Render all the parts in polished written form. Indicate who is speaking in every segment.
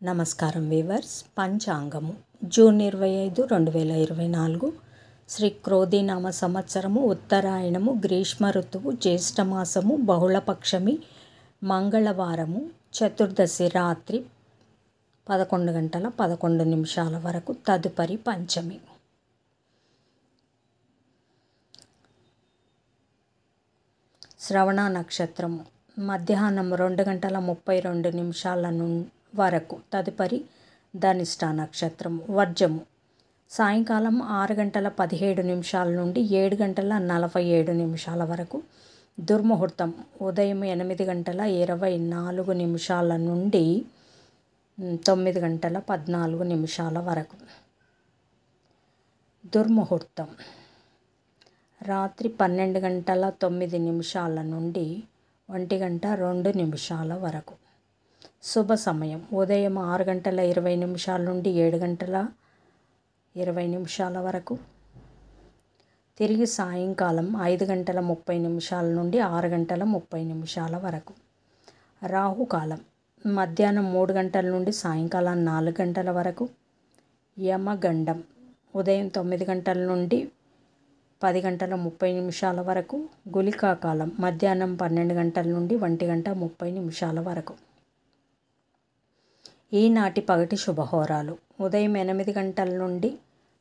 Speaker 1: నమస్కారం weavers. పంచాంగము June 25, 2024 Shri క్రోధినామ సంవత్సరము, ఉత్తరాయణము, గ్రీష్మ ఋతువు, జ్యేష్ఠమాసము, బహుళపక్షమి, మంగళవారము, చతుర్దశి రాత్రి 11:11 వరకు, తదుపరి పంచమి. శ్రవణ నక్షత్రము మధ్యాహ్నం 2:32 వరకు, తదుపరి ధనిష్ట నక్షత్రము. వర్జము సాయంకాలం 6:17 నుండి 7:47 వరకు. దుర్ముహూర్తం ఉదయం 8:24 నుండి 9:14 వరకు. దుర్ముహూర్తం రాత్రి 12:09 నుండి 1:02 వరకు. శుభ సమయం ఉదయం 6:20 నుండి 7:20 వరకు. తిరిగి సాయంకాలం 5:30 నుండి 6:30 వరకు. రాహుకాలం మధ్యాహ్నం 3 నుండి సాయంకాలం 4 వరకు. యమగండం ఉదయం 9 నుండి 10:30 వరకు. గుళికాకాలం మధ్యాహ్నం 12 నుండి 1:30 వరకు. ఈనాటి పగటి శుభహోరాలు: ఉదయం 8 నుండి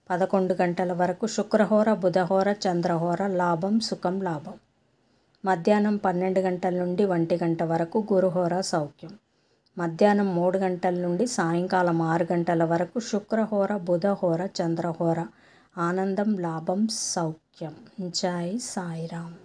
Speaker 1: 11 వరకు శుక్రహోర, బుధహోర, చంద్రహోర. లాభం సుఖం లాభం. మధ్యాహ్నం 12 నుండి 1 వరకు గురుహోర సౌఖ్యం. మధ్యాహ్నం 3 నుండి సాయంకాలం 6 వరకు శుక్రహోర, బుధహోర, చంద్రహోర. ఆనందం, లాభం, సౌఖ్యం. జై సాయిరామ్.